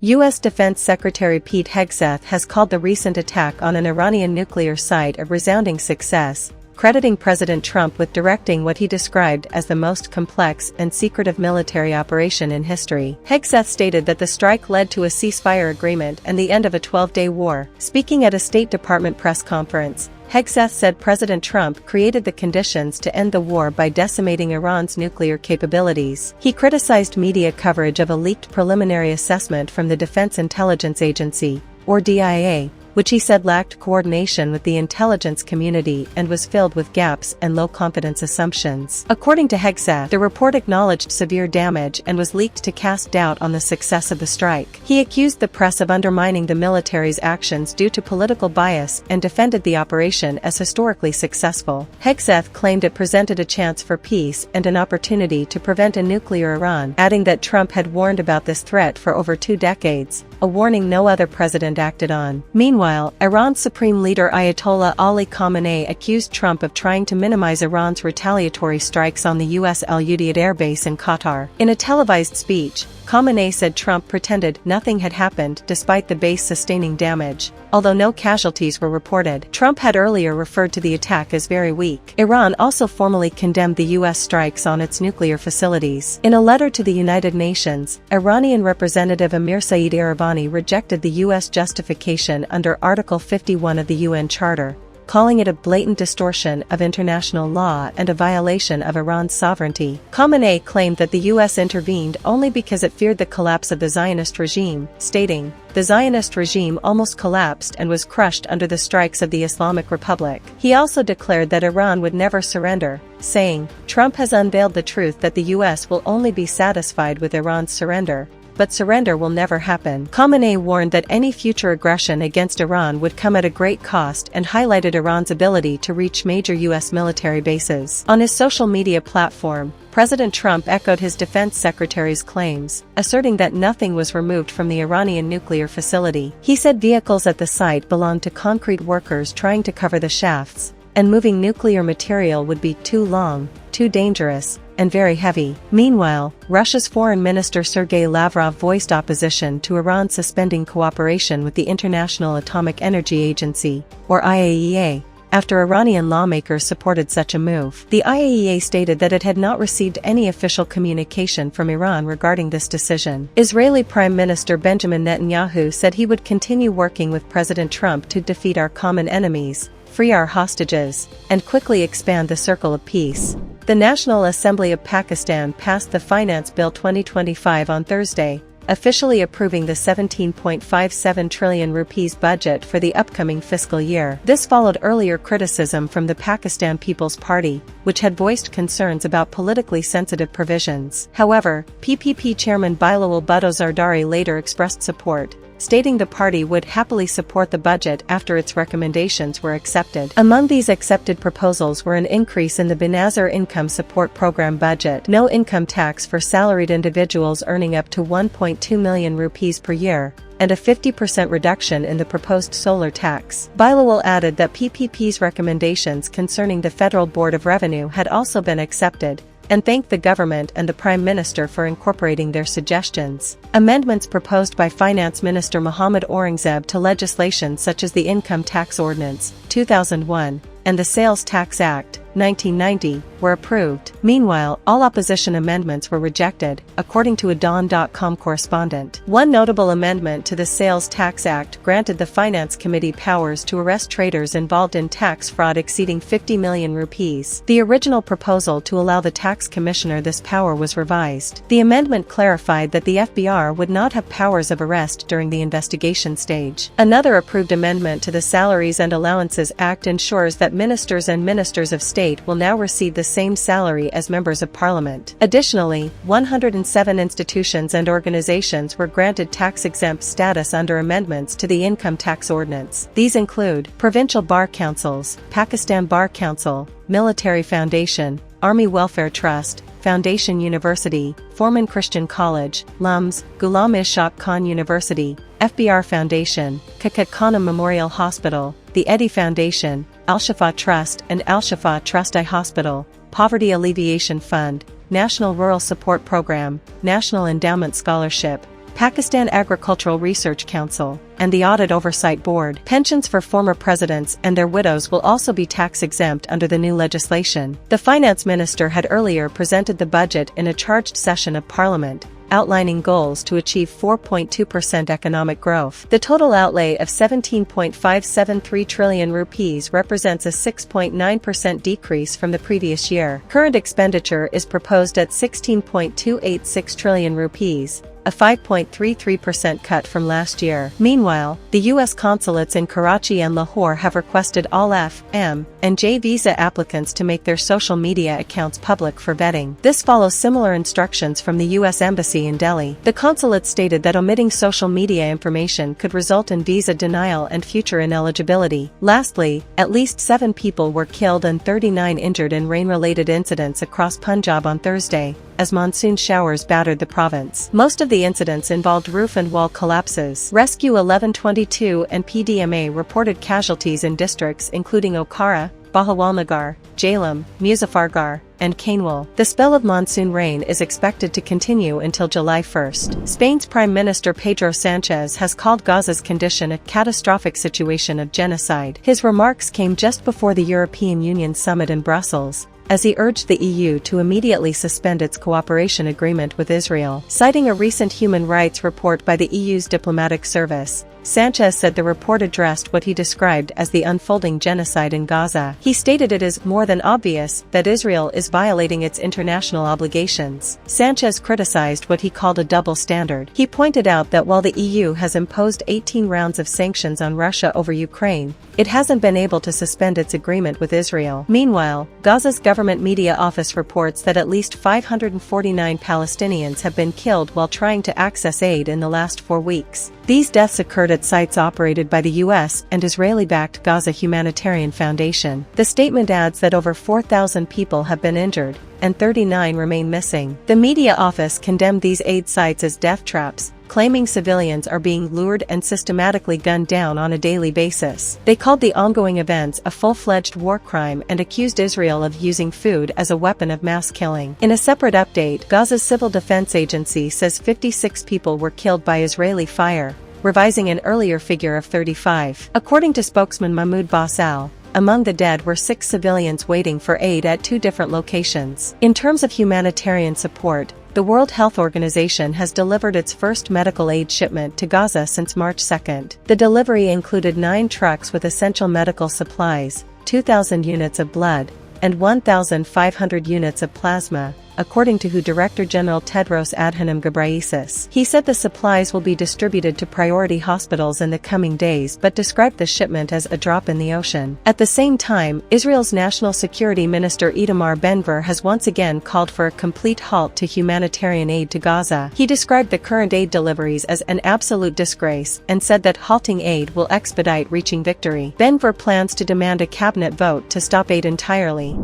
U.S. Defense Secretary Pete Hegseth has called the recent attack on an Iranian nuclear site a resounding success, crediting President Trump with directing what he described as the most complex and secretive military operation in history. Hegseth stated that the strike led to a ceasefire agreement and the end of a 12-day war. Speaking at a State Department press conference, Hegseth said President Trump created the conditions to end the war by decimating Iran's nuclear capabilities. He criticized media coverage of a leaked preliminary assessment from the Defense Intelligence Agency, or DIA, which he said lacked coordination with the intelligence community and was filled with gaps and low-confidence assumptions. According to Hegseth, the report acknowledged severe damage and was leaked to cast doubt on the success of the strike. He accused the press of undermining the military's actions due to political bias and defended the operation as historically successful. Hegseth claimed it presented a chance for peace and an opportunity to prevent a nuclear Iran, adding that Trump had warned about this threat for over 2 decades, a warning no other president acted on. Meanwhile, Iran's Supreme Leader Ayatollah Ali Khamenei accused Trump of trying to minimize Iran's retaliatory strikes on the USLUDIAD air base in Qatar. In a televised speech, Khamenei said Trump pretended nothing had happened despite the base sustaining damage, although no casualties were reported. Trump had earlier referred to the attack as very weak. Iran also formally condemned the U.S. strikes on its nuclear facilities. In a letter to the United Nations, Iranian Representative Amir Saeed Iravani rejected the U.S. justification under Article 51 of the UN Charter, calling it a blatant distortion of international law and a violation of Iran's sovereignty. Khamenei claimed that the U.S. intervened only because it feared the collapse of the Zionist regime, stating, "The Zionist regime almost collapsed and was crushed under the strikes of the Islamic Republic." He also declared that Iran would never surrender, saying, "Trump has unveiled the truth that the U.S. will only be satisfied with Iran's surrender, but surrender will never happen." Khamenei warned that any future aggression against Iran would come at a great cost and highlighted Iran's ability to reach major U.S. military bases. On his social media platform, President Trump echoed his defense secretary's claims, asserting that nothing was removed from the Iranian nuclear facility. He said vehicles at the site belonged to concrete workers trying to cover the shafts, and moving nuclear material would be too long, too dangerous, and very heavy. Meanwhile, Russia's Foreign Minister Sergei Lavrov voiced opposition to Iran suspending cooperation with the International Atomic Energy Agency, or IAEA, after Iranian lawmakers supported such a move. The IAEA stated that it had not received any official communication from Iran regarding this decision. Israeli Prime Minister Benjamin Netanyahu said he would continue working with President Trump to defeat our common enemies, free our hostages, and quickly expand the circle of peace. The National Assembly of Pakistan passed the Finance Bill 2025 on Thursday, officially approving the 17.57 trillion rupees budget for the upcoming fiscal year. This followed earlier criticism from the Pakistan People's Party, which had voiced concerns about politically sensitive provisions. However, PPP chairman Bilawal Bhutto Zardari later expressed support, stating the party would happily support the budget after its recommendations were accepted. Among these accepted proposals were an increase in the Benazir Income Support Program budget, no income tax for salaried individuals earning up to 1.2 million rupees per year, and a 50% reduction in the proposed solar tax. Bilawal added that PPP's recommendations concerning the Federal Board of Revenue had also been accepted, and thanked the government and the Prime Minister for incorporating their suggestions. Amendments proposed by Finance Minister Mohammad Aurangzeb to legislation such as the Income Tax Ordinance, 2001, and the Sales Tax Act, 1990, were approved. Meanwhile, all opposition amendments were rejected, according to a Dawn.com correspondent. One notable amendment to the Sales Tax Act granted the Finance Committee powers to arrest traders involved in tax fraud exceeding 50 million rupees. The original proposal to allow the tax commissioner this power was revised. The amendment clarified that the FBR would not have powers of arrest during the investigation stage. Another approved amendment to the Salaries and Allowances Act ensures that ministers and ministers of state will now receive the same salary as members of parliament. Additionally, 107 institutions and organizations were granted tax-exempt status under amendments to the Income Tax Ordinance. These include Provincial Bar Councils, Pakistan Bar Council, Military Foundation, Army Welfare Trust, Foundation University, Foreman Christian College, LUMS, Ghulam Ishaq Khan University, FBR Foundation, 𝐶𝐶 Memorial Hospital, the Eddy Foundation, Al-Shifa Trust and Al-Shifa Trust Eye Hospital, Poverty Alleviation Fund, National Rural Support Program, National Endowment Scholarship, Pakistan Agricultural Research Council, and the Audit Oversight Board. Pensions for former presidents and their widows will also be tax-exempt under the new legislation. The finance minister had earlier presented the budget in a charged session of parliament, outlining goals to achieve 4.2% economic growth. The total outlay of 17.573 trillion rupees represents a 6.9% decrease from the previous year. Current expenditure is proposed at 16.286 trillion rupees, a 5.33% cut from last year. Meanwhile, the U.S. consulates in Karachi and Lahore have requested all F, M, and J visa applicants to make their social media accounts public for vetting. This follows similar instructions from the U.S. Embassy in Delhi. The consulate stated that omitting social media information could result in visa denial and future ineligibility. Lastly, at least 7 people were killed and 39 injured in rain-related incidents across Punjab on Thursday, as monsoon showers battered the province. Most of the incidents involved roof and wall collapses. Rescue 1122 and PDMA reported casualties in districts including Okara, Bahawalnagar, Jhelum, Muzaffargarh, and Kanewal. The spell of monsoon rain is expected to continue until July 1st. Spain's Prime Minister Pedro Sánchez has called Gaza's condition a catastrophic situation of genocide. His remarks came just before the European Union summit in Brussels, as he urged the EU to immediately suspend its cooperation agreement with Israel. Citing a recent human rights report by the EU's diplomatic service, Sánchez said the report addressed what he described as the unfolding genocide in Gaza. He stated it is more than obvious that Israel is violating its international obligations. Sánchez criticized what he called a double standard. He pointed out that while the EU has imposed 18 rounds of sanctions on Russia over Ukraine, it hasn't been able to suspend its agreement with Israel. Meanwhile, Gaza's government media office reports that at least 549 Palestinians have been killed while trying to access aid in the last 4 weeks. These deaths occurred at sites operated by the U.S. and Israeli-backed Gaza Humanitarian Foundation. The statement adds that over 4,000 people have been injured, and 39 remain missing. The media office condemned these aid sites as death traps, claiming civilians are being lured and systematically gunned down on a daily basis. They called the ongoing events a full-fledged war crime and accused Israel of using food as a weapon of mass killing. In a separate update, Gaza's Civil Defense Agency says 56 people were killed by Israeli fire, revising an earlier figure of 35. According to spokesman Mahmoud Basal, among the dead were 6 civilians waiting for aid at 2 different locations. In terms of humanitarian support, the World Health Organization has delivered its first medical aid shipment to Gaza since March 2nd. The delivery included 9 trucks with essential medical supplies, 2,000 units of blood, and 1,500 units of plasma, according to WHO Director General Tedros Adhanom Ghebreyesus. He said the supplies will be distributed to priority hospitals in the coming days but described the shipment as a drop in the ocean. At the same time, Israel's National Security Minister Itamar Ben-Gvir has once again called for a complete halt to humanitarian aid to Gaza. He described the current aid deliveries as an absolute disgrace and said that halting aid will expedite reaching victory. Ben-Gvir plans to demand a cabinet vote to stop aid entirely.